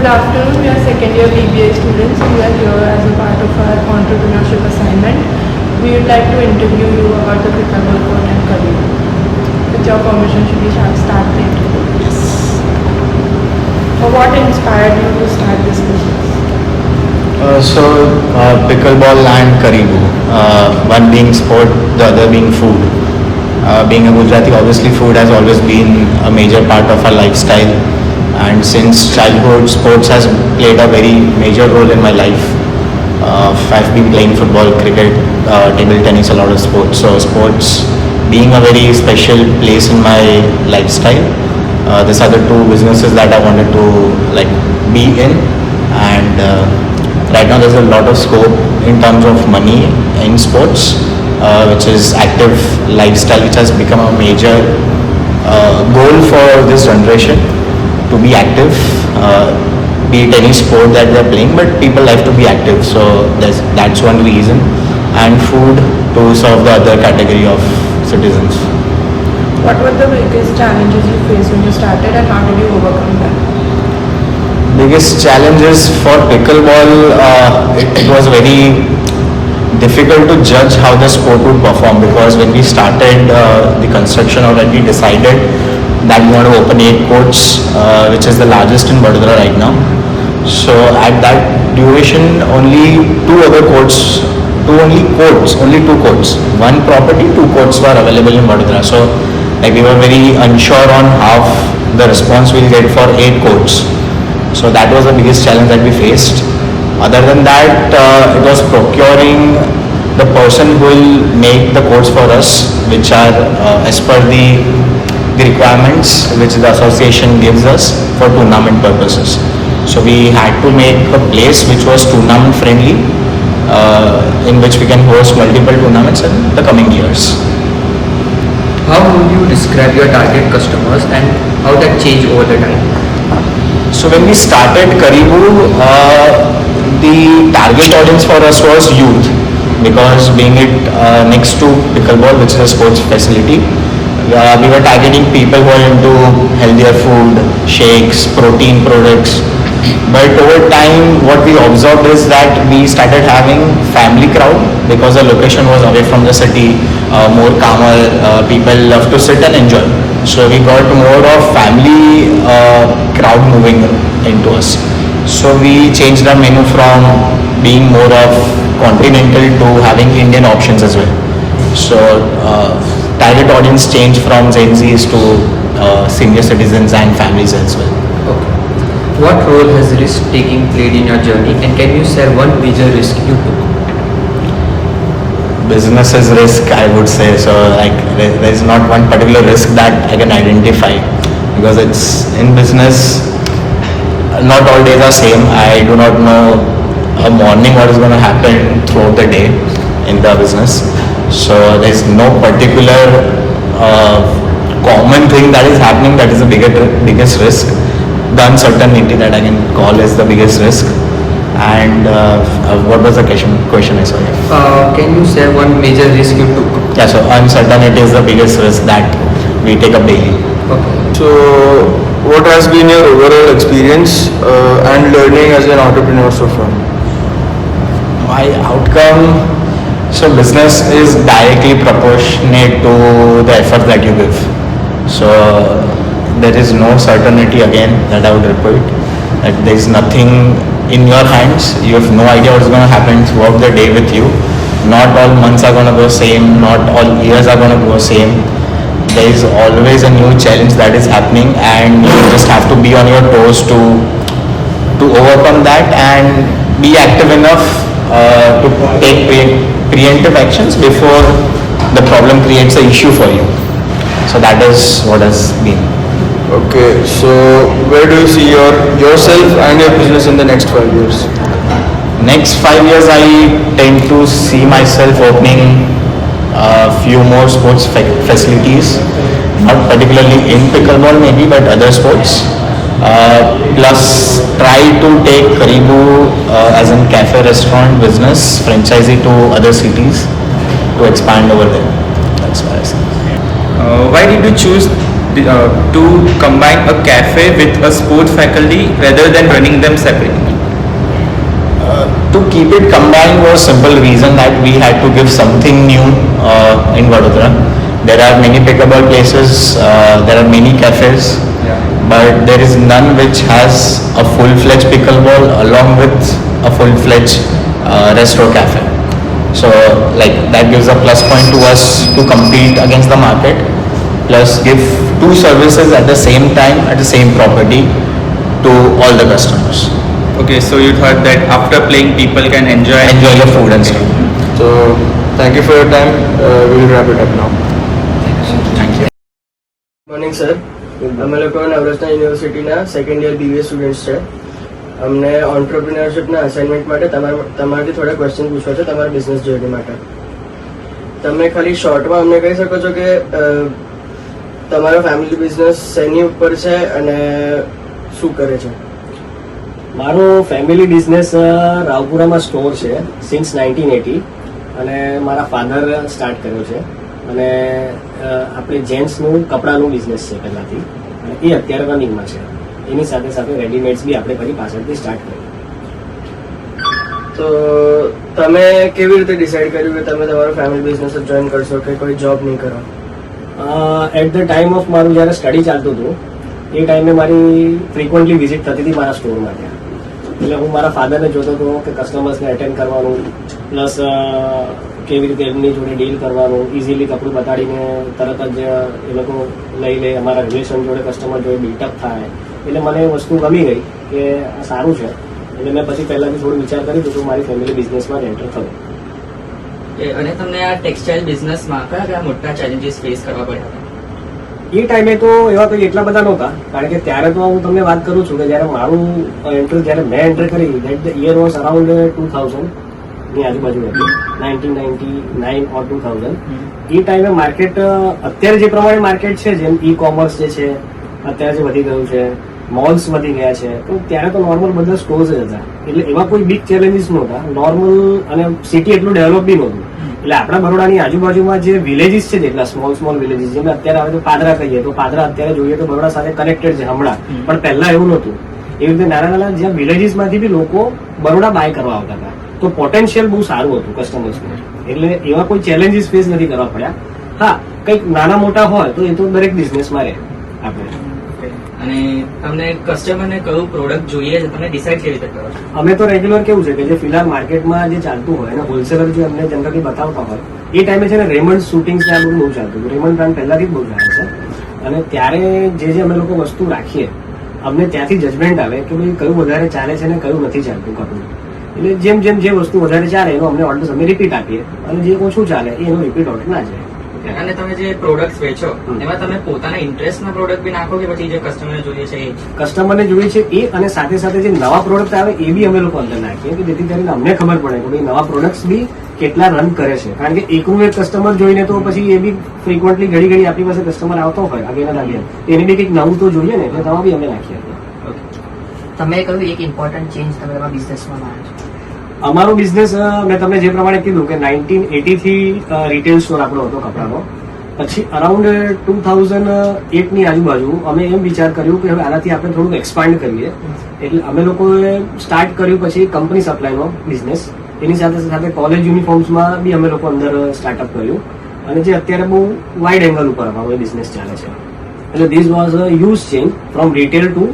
Good afternoon. We are second year BBA students. We are here as a part of our entrepreneurship assignment. We would like to interview you about the pickleball court and career. With your permission, should we start the interview? Yes. What inspired you to start this business? Pickleball and Karibu, one being sport, the other being food. Being a Gujarati, obviously food has always been a major part of our lifestyle, and since childhood, sports has played a very major role in my life. I've been playing football, cricket, table tennis, a lot of sports. So sports being a very special place in my lifestyle. These are the two businesses that I wanted to be in, and right now there's a lot of scope in terms of money in sports, which is active lifestyle, which has become a major goal for this generation, to be active, be it any sport that they're playing, but people like to be active. So that's one reason, and food to serve the other category of citizens. What were the biggest challenges you faced when you started, and how did you overcome them? Biggest challenges for pickleball, it was very difficult to judge how the sport would perform, because when we started the construction, or when we decided that we want to open 8 courts, which is the largest in Vadodara right now. So at that duration, only 2 courts, one property, 2 courts were available in Vadodara. So we were very unsure on how the response we'll get for 8 courts. So that was the biggest challenge that we faced. Other than that, it was procuring the person who will make the courts for us, which are as per the requirements which the association gives us for tournament purposes. So we had to make a place which was tournament friendly, in which we can host multiple tournaments in the coming years. How would you describe your target customers and how that changed over the time? So when we started Karibu, the target audience for us was youth, because being it next to pickleball, which is a sports facility, we were targeting people who are into healthier food, shakes, protein products. But over time, what we observed is that we started having family crowd, because the location was away from the city, more calmer, people love to sit and enjoy. So we got more of family crowd moving into us. So we changed our menu from being more of continental to having Indian options as well. So target audience changed from Gen Zs to senior citizens and families as well. Okay. What role has risk taking played in your journey, and can you share one major risk you took? Business is risk, I would say. So there is not one particular risk that I can identify, because it's in business, not all days are same. I do not know a morning what is going to happen throughout the day in the business. So there's no particular common thing that is happening that is the biggest risk. The uncertainty that I can call is the biggest risk. And what was the question I saw here? Can you share one major risk you took? Yeah, so uncertainty is the biggest risk that we take up daily. Okay. So, what has been your overall experience and learning as an entrepreneur so far? My outcome, so business is directly proportionate to the effort that you give. So there is no certainty again that I would report. That there is nothing in your hands. You have no idea what is going to happen throughout the day with you. Not all months are going to go same. Not all years are going to go same. There is always a new challenge that is happening, and you just have to be on your toes to overcome that and be active enough to take preemptive actions before the problem creates an issue for you. So that is what has been. Okay, so where do you see yourself and your business in the next 5 years? Next 5 years, I tend to see myself opening a few more sports facilities, not particularly in pickleball maybe, but other sports. Plus try to take Karibu as in cafe restaurant business franchisee to other cities to expand over there. That's what I say. Why did you choose to combine a cafe with a sports faculty rather than running them separately? To keep it combined was simple reason that we had to give something new in Vadodara. There are many pickleball places, there are many cafes, but there is none which has a full-fledged pickleball along with a full-fledged resto cafe. So like that gives a plus point to us to compete against the market, plus give two services at the same time at the same property to all the customers. Okay, so you thought that after playing people can enjoy Enjoy the food and stuff. So thank you for your time. We'll wrap it up now. Thank you. Morning sir અમે લોકો નવરત્ન યુનિવર્સિટીના second year BBA students છે. અમને ઓન્ટરપ્રિનરશિપના assignment માટે તમારાથી થોડા question પૂછવા છે તમારા બિઝનેસ જર્ની માટે. તમે ખાલી શોર્ટમાં અમને કહી શકો છો કે તમારો ફેમિલી બિઝનેસ શેની ઉપર છે અને શું કરે છે? મારો ફેમિલી બિઝનેસ રાવપુરામાં સ્ટોર છે સિન્સ 1980 અને મારા ફાધર સ્ટાર્ટ કર્યો છે અને આપણે જેન્ટ્સનું કપડાનું બિઝનેસ છે પહેલાંથી અને એ અત્યારે રનિંગમાં છે. એની સાથે સાથે રેડીમેડ્સ બી આપણે ફરી પાછળથી સ્ટાર્ટ કર્યું. તો તમે કેવી રીતે ડિસાઈડ કર્યું કે તમે તમારો ફેમિલી બિઝનેસ જ જોઈન કરશો કે કોઈ જોબ નહીં કરો? એટ ધ ટાઈમ ઓફ મારું જ્યારે સ્ટડી ચાલતું હતું એ ટાઈમે મારી ફ્રિકવન્ટલી વિઝિટ થતી હતી મારા સ્ટોરમાં ત્યાં. એટલે હું મારા ફાધરને જોતો હતો કે કસ્ટમર્સને અટેન્ડ કરવાનું પ્લસ કેવી રીતે એમની જોડે ડીલ કરવાનું, ઇઝીલી કપડું બતાડીને તરત જ એ લોકો લઈ લે, અમારા રિલેશન જોડે કસ્ટમર જોડે બિલ્ટઅપ થાય. એટલે મને એ વસ્તુ ગમી ગઈ કે આ સારું છે. એટલે મેં પછી પહેલાંથી થોડું વિચાર કરી દીધું મારી ફેમિલી બિઝનેસમાં એન્ટર થયું. અને તમને આ ટેક્સટાઇલ બિઝનેસમાં કયા કયા મોટા ચેલેન્જીસ ફેસ કરવા પડ્યા? એ ટાઈમે તો એવા કંઈ એટલા બધા નહોતા, કારણ કે ત્યારે તો હું તમને વાત કરું છું કે જ્યારે મારું જ્યારે મેં એન્ટર કરી that the year was around 2000 ની આજુબાજુ હતી, 1999 ઓર 2000. એ ટાઈમે માર્કેટ અત્યારે જે પ્રમાણે માર્કેટ છે, જેમ ઈ કોમર્સ જે છે અત્યારે જે વધી ગયું છે, મોલ્સ વધી ગયા છે, તો ત્યારે તો નોર્મલ બધા સ્ટોર્સ જ હતા. એટલે એવા કોઈ બિગ ચેલેન્જીસ નહોતા નોર્મલ, અને સિટી એટલું ડેવલપ બી નહોતું. એટલે આપણા બરોડાની આજુબાજુમાં જે વિલેજીસ છે, જેટલા સ્મોલ વિલેજીસ, જેમ અત્યારે આવે તો પાદરા કહીએ તો પાદરા અત્યારે જોઈએ તો બરોડા સાથે કનેક્ટેડ છે હમણાં, પણ પહેલા એવું નહોતું. એવી રીતે નાના નાના જ્યાં વિલેજીસમાંથી બી લોકો બરોડા બાય કરવા આવતા હતા, તો પોટેન્શિયલ બહુ સારું હતું કસ્ટમર્સનું. એટલે એવા કોઈ ચેલેન્જીસ ફેસ નથી કરવા પડ્યા. હા, કંઈક નાના મોટા હોય તો એ તો દરેક બિઝનેસમાં રહે આપણે. અને તમને કસ્ટમરને કયું પ્રોડક્ટ જોઈએ છે તમે ડિસાઈડ કેવી રીતે કરો છો? અમે તો રેગ્યુલર કેવું છે કે જે ફિલહાલ માર્કેટમાં જે ચાલતું હોય અને હોલસેલર જે અમને જનરલી બતાવતા હોય એ ટાઈમે છે ને રેમન્ડ શૂટિંગ્સ ને આ બધું બહુ ચાલતું હતું. રેમન્ડ બ્રાન્ડ પહેલાથી જ બહુ ચાલે છે અને ત્યારે જે અમે લોકો વસ્તુ રાખીએ અમને ત્યાંથી જજમેન્ટ આવે કે ભાઈ કયું વધારે ચાલે છે ને કયું નથી ચાલતું કપડું. એટલે જેમ જેમ જે વસ્તુ વધારે ચાલે એનો અમને ઓર્ડર્સ અમે રિપીટ આપીએ અને જે ઓછું ચાલે એનો રિપીટ ઓર્ડર ના જાય. અને તમે જે પ્રોડક્ટ્સ વેચો એમાં તમે પોતાના ઇન્ટરેસ્ટના પ્રોડક્ટ બી નાખો કે પછી જે કસ્ટમરને જોઈએ છે એ? કસ્ટમરને જોઈએ છે એ, અને સાથે સાથે જે નવા પ્રોડક્ટ આવે એ બી અમે લોકો અંદર નાખીએ કે જેથી કરીને અમને ખબર પડે કે ભાઈ નવા પ્રોડક્ટ્સ બી કેટલા રન કરે છે. કારણ કે એકનું એક કસ્ટમર જોઈને તો પછી એ બી ફ્રિકવન્ટલી ઘડી ઘડી આપણી પાસે કસ્ટમર આવતો હોય આગળ એને બી કંઈક નવું તો જોઈએ ને, એટલે નવા બી અમે નાખીએ. તમે કહ્યું એક ઇમ્પોર્ટન્ટ ચેન્જ તમે તમારા બિઝનેસમાં લાવ્યા છો. અમારો બિઝનેસ મેં તમને જે પ્રમાણે કીધું કે 1980 થી રિટેલ સ્ટોર આપણો હતો કપડાનો. પછી અરાઉન્ડ 2008 ની આજુબાજુ અમે એમ વિચાર કર્યું કે હવે આનાથી આપણે થોડું એક્સપાન્ડ કરીએ. એટલે અમે લોકોએ સ્ટાર્ટ કર્યું પછી કંપની સપ્લાયનો બિઝનેસ. એની સાથે સાથે કોલેજ યુનિફોર્મ્સમાં બી અમે લોકો અંદર સ્ટાર્ટઅપ કર્યું અને જે અત્યારે બહુ વાઇડ એંગલ ઉપર અમારો બિઝનેસ ચાલે છે. એટલે this was a huge change from retail to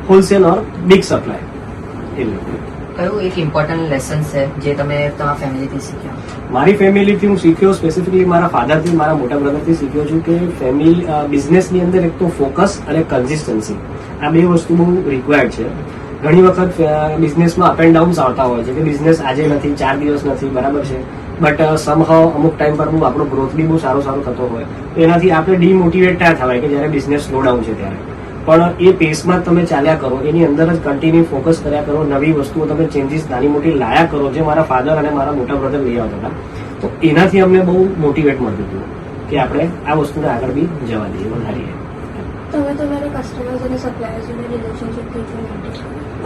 wholesale or big supply. કયું એક ઇમ્પોર્ટન્ટ લેસન છે જે તમે તમારા ફેમિલીથી શીખ્યા? મારી ફેમિલીથી હું શીખ્યો, સ્પેસિફિકલી મારા ફાધરથી, મારા મોટા બ્રધરથી શીખ્યો છું કે ફેમિલી બિઝનેસની અંદર એક તો ફોકસ અને કન્સિસ્ટન્સી, આ બે વસ્તુ બહુ રિક્વાયર્ડ છે. ઘણી વખત બિઝનેસમાં અપ એન્ડ ડાઉન્સ આવતા હોય છે કે બિઝનેસ આજે નથી, 4 દિવસ નથી, બરાબર છે, બટ સમહાવ અમુક ટાઈમ પર આપણો ગ્રોથ બી બહુ સારો થતો હોય. એનાથી આપણે ડીમોટિવેટ ના થવાય કે જ્યારે બિઝનેસ સ્લો ડાઉન છે ત્યારે. પણ એ પેસમાં જ તમે ચાલ્યા કરો, એની અંદર જ કન્ટિન્યુ ફોકસ કર્યા કરો, નવી વસ્તુઓ તમે ચેન્જીસ નાની મોટી લાયા કરો, જે મારા ફાધર અને મારા મોટા બ્રધર લઈ આવતા હતા. તો એનાથી અમને બહુ મોટિવેટ મળતું હતું કે આપણે આ વસ્તુને આગળ બી જવા દઈએ, વધારીએ. તમે તમારા કસ્ટમર્સ અને સપ્લાયર્સ જોડે રિલેશનશિપ કેવી રીતે?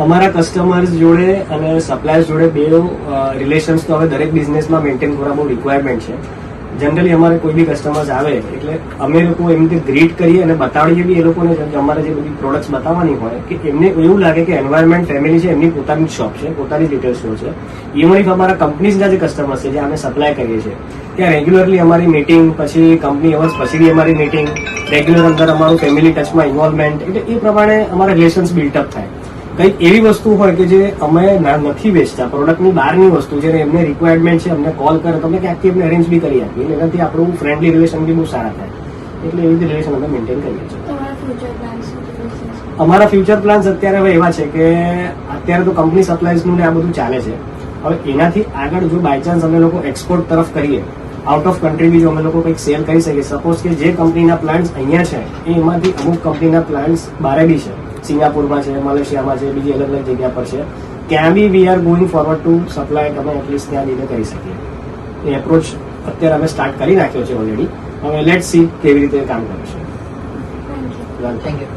અમારા કસ્ટમર્સ જોડે અને સપ્લાયર્સ જોડે બે રિલેશન્સ તો હવે દરેક બિઝનેસમાં મેન્ટેન કરવા બહુ રિક્વાયરમેન્ટ છે. જનરલી અમારે કોઈ બી કસ્ટમર્સ આવે એટલે અમે લોકો એમની ગ્રીટ કરીએ અને બતાડીએ બી એ લોકોને કે અમારે જે બધી પ્રોડક્ટ્સ બતાવવાની હોય કે એમને એવું લાગે કે એન્વાયરમેન્ટ ફેમિલી છે, એમની પોતાની શોપ છે, પોતાની રિટેલ સ્ટોર છે. ઇવન ઇફ અમારા કંપનીઝના જે કસ્ટમર્સ છે જે અમે સપ્લાય કરીએ છીએ ત્યાં રેગ્યુલરલી અમારી મીટિંગ, પછી કંપની અવર્સ પછી બી અમારી મીટિંગ, રેગ્યુલર અંદર અમારું ફેમિલી ટચમાં ઇન્વોલ્વમેન્ટ, એટલે એ પ્રમાણે અમારા રિલેશન્સ બિલ્ટઅપ થાય. કંઈક એવી વસ્તુ હોય કે જે અમે નથી વેચતા, પ્રોડક્ટની બહારની વસ્તુ છે, એમને રિક્વાયરમેન્ટ છે, અમને કોલ કરે તો અમે ક્યાંકથી એમને અરેન્જ બી કરી આપીએ. એટલે એનાથી આપણું ફ્રેન્ડલી રિલેશન બી બહુ સારા થાય. એટલે એવી રીતે રિલેશન અમે મેન્ટેન કરીએ છીએ. તમારા ફ્યુચર પ્લાન્સ શું? અમારા ફ્યુચર પ્લાન્સ અત્યારે હવે એવા છે કે અત્યારે તો કંપની સપ્લાયઝનું ને આ બધું ચાલે છે. હવે એનાથી આગળ જો બાય ચાન્સ અમે લોકો એક્સપોર્ટ તરફ કરીએ, આઉટ ઓફ કન્ટ્રી બી જો અમે લોકો કંઈક સેલ કરી શકીએ, સપોઝ કે જે કંપનીના પ્લાન્ટ્સ અહીંયા છે એમાંથી અમુક કંપનીના પ્લાન્ટ્સ બહાર બી છે, સિંગાપુરમાં છે, મલેશિયામાં છે, બીજી અલગ અલગ જગ્યા પર છે, ત્યાં બી we are going forward to supply અમે એટલીસ્ટ ત્યાં જઈને કરી શકીએ. એ એપ્રોચ અત્યારે અમે સ્ટાર્ટ કરી નાખ્યો છે ઓલરેડી. હવે લેટ સી કેવી રીતે કામ કરે છે. Thank you. Thank you.